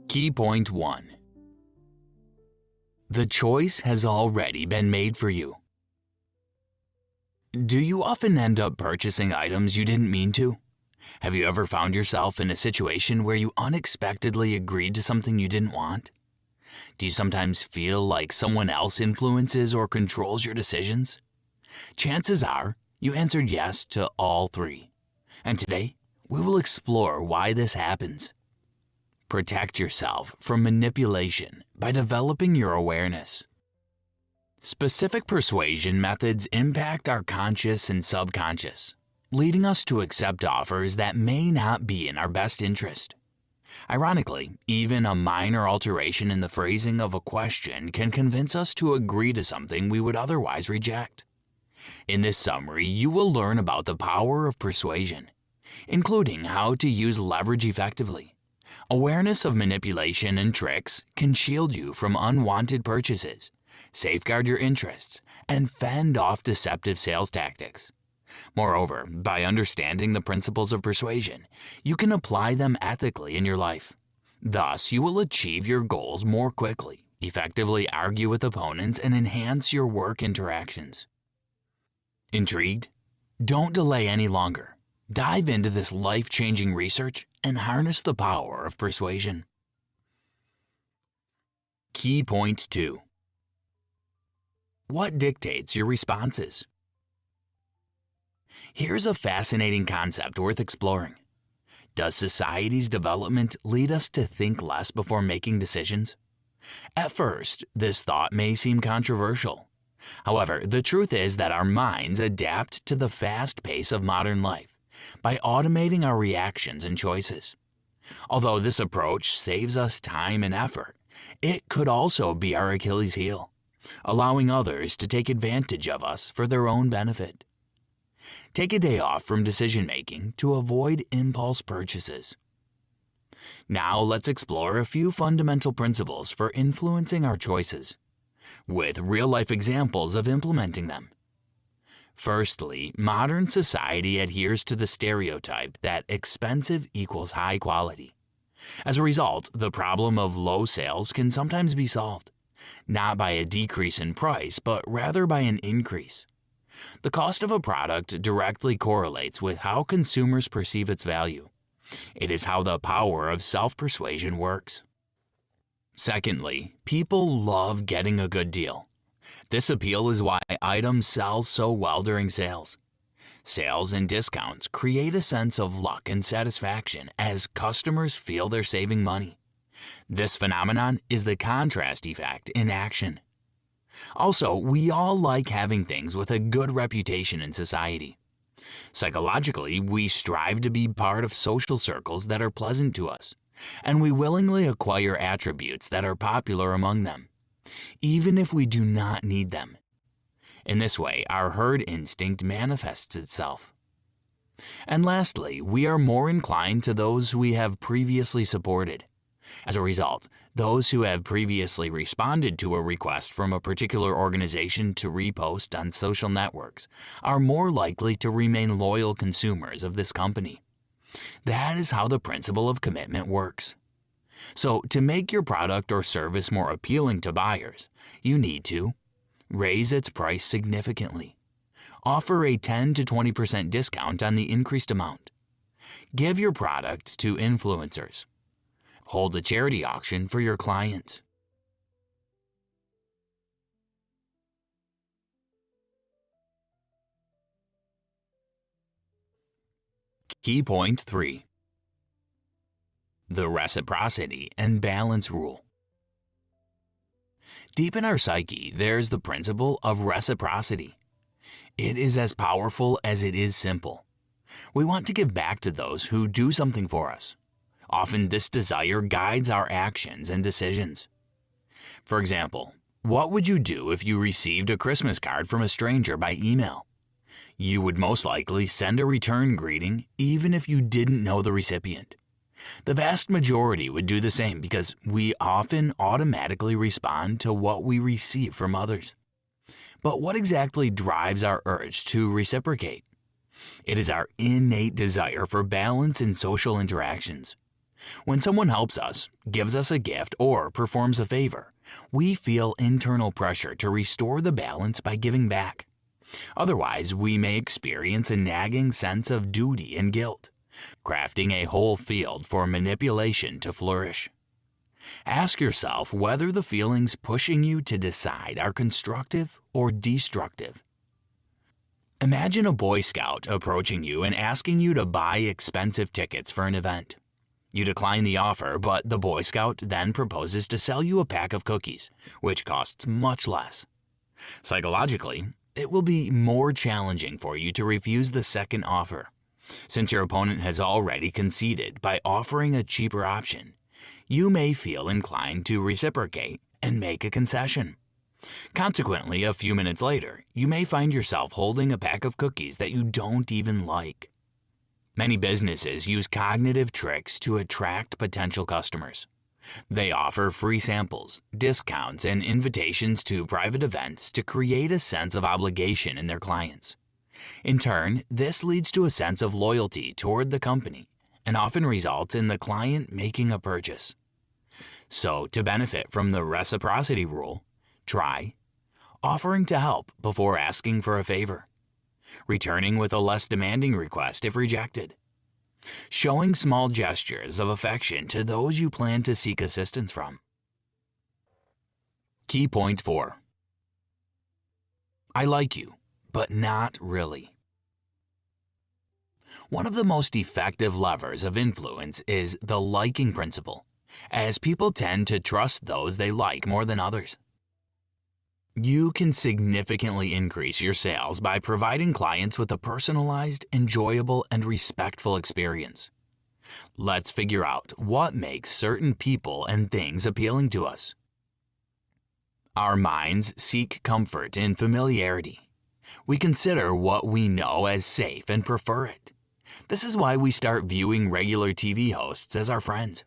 Key point 1. The choice has already been made for you. Do you often end up purchasing items you didn't mean to? Have you ever found yourself in a situation where you unexpectedly agreed to something you didn't want? Do you sometimes feel like someone else influences or controls your decisions? Chances are you answered yes to all three. And today, we will explore why this happens. Protect yourself from manipulation by developing your awareness. Specific persuasion methods impact our conscious and subconscious, leading us to accept offers that may not be in our best interest. Ironically, even a minor alteration in the phrasing of a question can convince us to agree to something we would otherwise reject. In this summary, you will learn about the power of persuasion, including how to use leverage effectively. Awareness of manipulation and tricks can shield you from unwanted purchases, safeguard your interests, and fend off deceptive sales tactics. Moreover, by understanding the principles of persuasion, you can apply them ethically in your life. Thus, you will achieve your goals more quickly, effectively argue with opponents, and enhance your work interactions. Intrigued? Don't delay any longer. Dive into this life-changing research and harness the power of persuasion. Key point 2. What dictates your responses? Here's a fascinating concept worth exploring. Does society's development lead us to think less before making decisions? At first, this thought may seem controversial. However, the truth is that our minds adapt to the fast pace of modern life by automating our reactions and choices. Although this approach saves us time and effort, it could also be our Achilles heel, allowing others to take advantage of us for their own benefit. Take a day off from decision-making to avoid impulse purchases. Now let's explore a few fundamental principles for influencing our choices, with real-life examples of implementing them. Firstly, modern society adheres to the stereotype that expensive equals high quality. As a result, the problem of low sales can sometimes be solved, not by a decrease in price, but rather by an increase. The cost of a product directly correlates with how consumers perceive its value. It is how the power of self-persuasion works. Secondly, people love getting a good deal. This appeal is why items sell so well during sales. Sales and discounts create a sense of luck and satisfaction as customers feel they're saving money. This phenomenon is the contrast effect in action. Also, we all like having things with a good reputation in society. Psychologically, we strive to be part of social circles that are pleasant to us, and we willingly acquire attributes that are popular among them, even if we do not need them. In this way, our herd instinct manifests itself. And lastly, we are more inclined to those we have previously supported. As a result, those who have previously responded to a request from a particular organization to repost on social networks are more likely to remain loyal consumers of this company. That is how the principle of commitment works. So, to make your product or service more appealing to buyers, you need to raise its price significantly, offer a 10 to 20% discount on the increased amount, give your product to influencers, hold a charity auction for your clients. Key point 3. The reciprocity and balance rule. Deep in our psyche, there's the principle of reciprocity. It is as powerful as it is simple. We want to give back to those who do something for us. Often this desire guides our actions and decisions. For example, what would you do if you received a Christmas card from a stranger by email? You would most likely send a return greeting even if you didn't know the recipient. The vast majority would do the same because we often automatically respond to what we receive from others. But what exactly drives our urge to reciprocate? It is our innate desire for balance in social interactions. When someone helps us, gives us a gift, or performs a favor, we feel internal pressure to restore the balance by giving back. Otherwise, we may experience a nagging sense of duty and guilt, crafting a whole field for manipulation to flourish. Ask yourself whether the feelings pushing you to decide are constructive or destructive. Imagine a Boy Scout approaching you and asking you to buy expensive tickets for an event. You decline the offer, but the Boy Scout then proposes to sell you a pack of cookies, which costs much less. Psychologically, it will be more challenging for you to refuse the second offer, since your opponent has already conceded by offering a cheaper option. You may feel inclined to reciprocate and make a concession. Consequently, a few minutes later, you may find yourself holding a pack of cookies that you don't even like. Many businesses use cognitive tricks to attract potential customers. They offer free samples, discounts, and invitations to private events to create a sense of obligation in their clients. In turn, this leads to a sense of loyalty toward the company and often results in the client making a purchase. So, to benefit from the reciprocity rule, try offering to help before asking for a favor, returning with a less demanding request if rejected, showing small gestures of affection to those you plan to seek assistance from. Key point 4. I like you, but not really. One of the most effective levers of influence is the liking principle, as people tend to trust those they like more than others. You can significantly increase your sales by providing clients with a personalized, enjoyable, and respectful experience. Let's figure out what makes certain people and things appealing to us. Our minds seek comfort in familiarity. We consider what we know as safe and prefer it. This is why we start viewing regular TV hosts as our friends.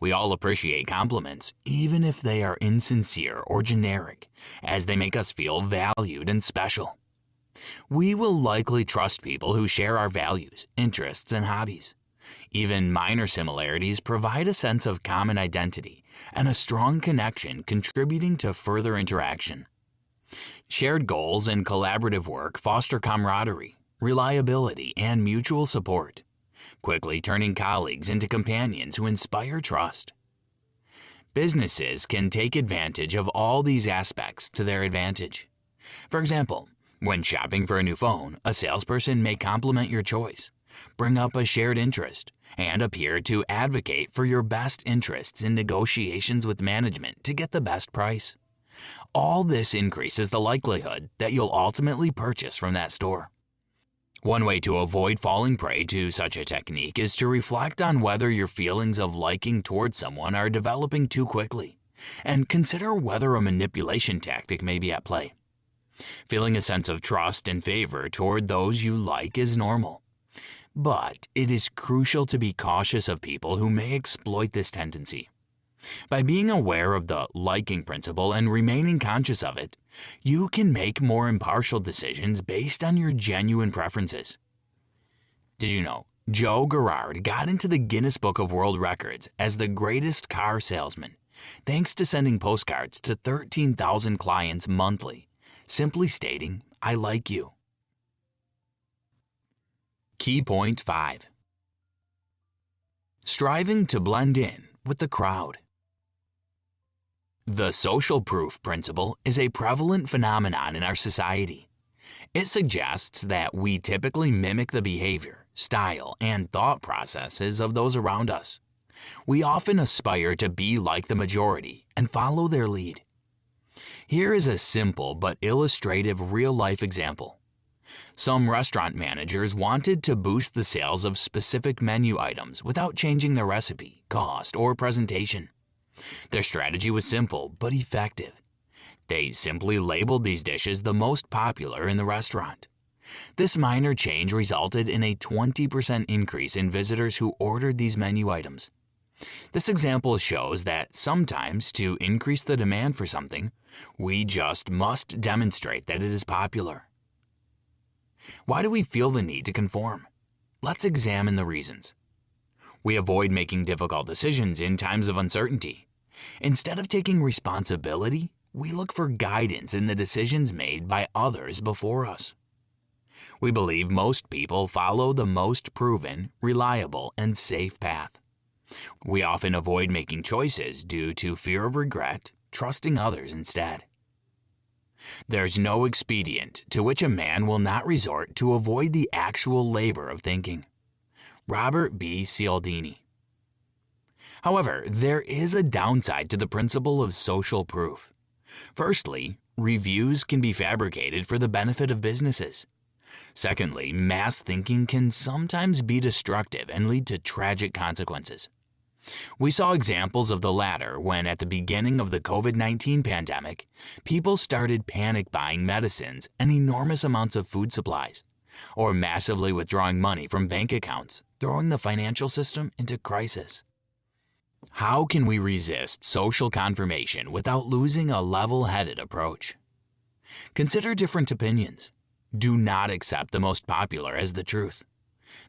We all appreciate compliments, even if they are insincere or generic, as they make us feel valued and special. We will likely trust people who share our values, interests, and hobbies. Even minor similarities provide a sense of common identity and a strong connection, contributing to further interaction. Shared goals and collaborative work foster camaraderie, reliability, and mutual support, quickly turning colleagues into companions who inspire trust. Businesses can take advantage of all these aspects to their advantage. For example, when shopping for a new phone, a salesperson may compliment your choice, bring up a shared interest, and appear to advocate for your best interests in negotiations with management to get the best price. All this increases the likelihood that you'll ultimately purchase from that store. One way to avoid falling prey to such a technique is to reflect on whether your feelings of liking towards someone are developing too quickly, and consider whether a manipulation tactic may be at play. Feeling a sense of trust and favor toward those you like is normal, but it is crucial to be cautious of people who may exploit this tendency. By being aware of the liking principle and remaining conscious of it, you can make more impartial decisions based on your genuine preferences. Did you know Joe Girard got into the Guinness Book of World Records as the greatest car salesman, thanks to sending postcards to 13,000 clients monthly, simply stating, "I like you." Key point 5. Striving to blend in with the crowd. The social proof principle is a prevalent phenomenon in our society. It suggests that we typically mimic the behavior, style, and thought processes of those around us. We often aspire to be like the majority and follow their lead. Here is a simple but illustrative real-life example. Some restaurant managers wanted to boost the sales of specific menu items without changing their recipe, cost, or presentation. Their strategy was simple but effective. They simply labeled these dishes the most popular in the restaurant. This minor change resulted in a 20% increase in visitors who ordered these menu items. This example shows that sometimes, to increase the demand for something, we just must demonstrate that it is popular. Why do we feel the need to conform? Let's examine the reasons. We avoid making difficult decisions in times of uncertainty. Instead of taking responsibility, we look for guidance in the decisions made by others before us. We believe most people follow the most proven, reliable, and safe path. We often avoid making choices due to fear of regret, trusting others instead. There's no expedient to which a man will not resort to avoid the actual labor of thinking. Robert B. Cialdini. However, there is a downside to the principle of social proof. Firstly, reviews can be fabricated for the benefit of businesses. Secondly, mass thinking can sometimes be destructive and lead to tragic consequences. We saw examples of the latter when, at the beginning of the COVID-19 pandemic, people started panic buying medicines and enormous amounts of food supplies, or massively withdrawing money from bank accounts, throwing the financial system into crisis. How can we resist social confirmation without losing a level-headed approach? Consider different opinions. Do not accept the most popular as the truth.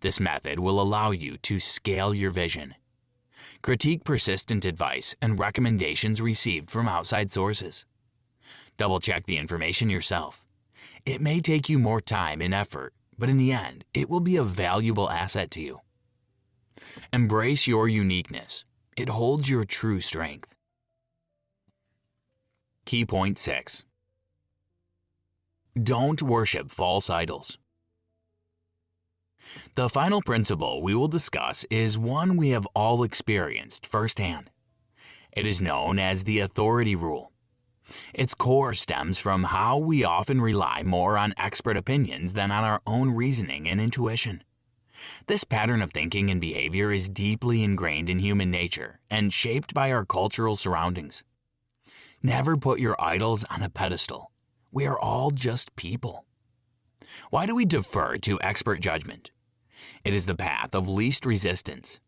This method will allow you to scale your vision. Critique persistent advice and recommendations received from outside sources. Double-check the information yourself. It may take you more time and effort, but in the end, it will be a valuable asset to you. Embrace your uniqueness. It holds your true strength. Key point 6. Don't worship false idols. The final principle we will discuss is one we have all experienced firsthand. It is known as the authority rule. Its core stems from how we often rely more on expert opinions than on our own reasoning and intuition. This pattern of thinking and behavior is deeply ingrained in human nature and shaped by our cultural surroundings. Never put your idols on a pedestal. We are all just people. Why do we defer to expert judgment? It is the path of least resistance.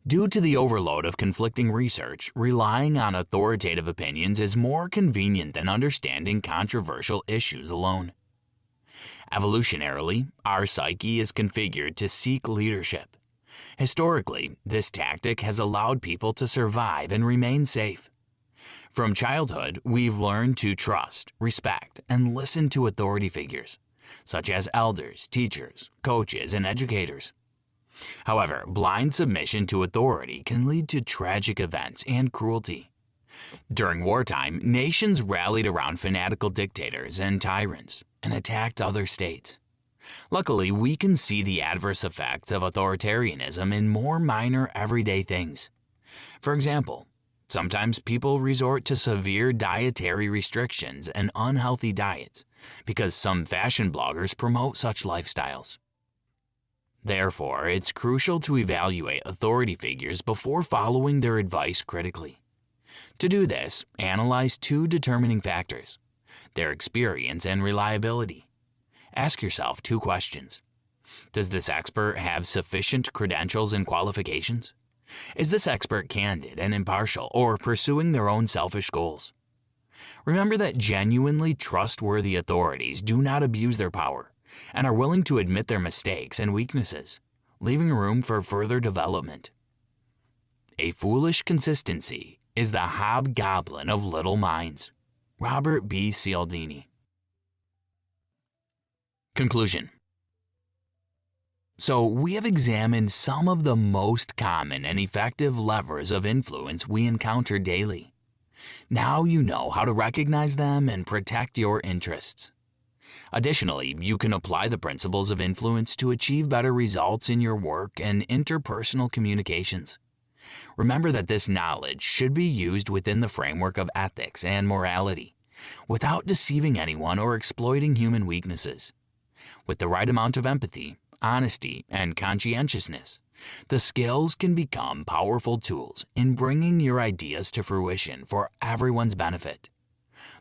Due to the overload of conflicting research, relying on authoritative opinions is more convenient than understanding controversial issues alone. Evolutionarily, our psyche is configured to seek leadership. Historically, this tactic has allowed people to survive and remain safe. From childhood, we've learned to trust, respect, and listen to authority figures, such as elders, teachers, coaches, and educators. However, blind submission to authority can lead to tragic events and cruelty. During wartime, nations rallied around fanatical dictators and tyrants and attacked other states. Luckily, we can see the adverse effects of authoritarianism in more minor everyday things. For example, sometimes people resort to severe dietary restrictions and unhealthy diets because some fashion bloggers promote such lifestyles. Therefore, it's crucial to evaluate authority figures before following their advice critically. To do this, analyze two determining factors: their experience and reliability. Ask yourself two questions. Does this expert have sufficient credentials and qualifications? Is this expert candid and impartial or pursuing their own selfish goals? Remember that genuinely trustworthy authorities do not abuse their power and are willing to admit their mistakes and weaknesses, leaving room for further development. A foolish consistency is the hobgoblin of little minds. Robert B. Cialdini. Conclusion. So, we have examined some of the most common and effective levers of influence we encounter daily. Now you know how to recognize them and protect your interests. Additionally, you can apply the principles of influence to achieve better results in your work and interpersonal communications. Remember that this knowledge should be used within the framework of ethics and morality, without deceiving anyone or exploiting human weaknesses. With the right amount of empathy, honesty, and conscientiousness, the skills can become powerful tools in bringing your ideas to fruition for everyone's benefit.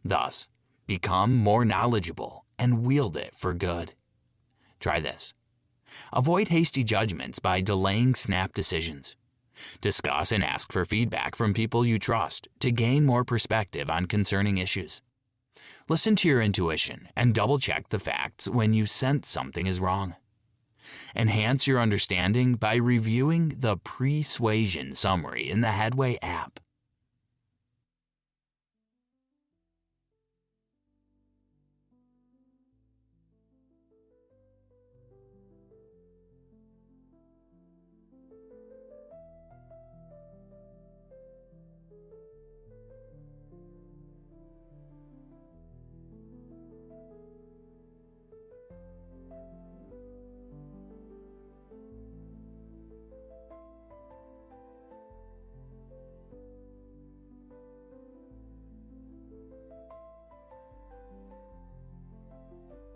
Thus, become more knowledgeable and wield it for good. Try this. Avoid hasty judgments by delaying snap decisions. Discuss and ask for feedback from people you trust to gain more perspective on concerning issues. Listen to your intuition and double-check the facts when you sense something is wrong. Enhance your understanding by reviewing the Persuasion Summary in the Headway app.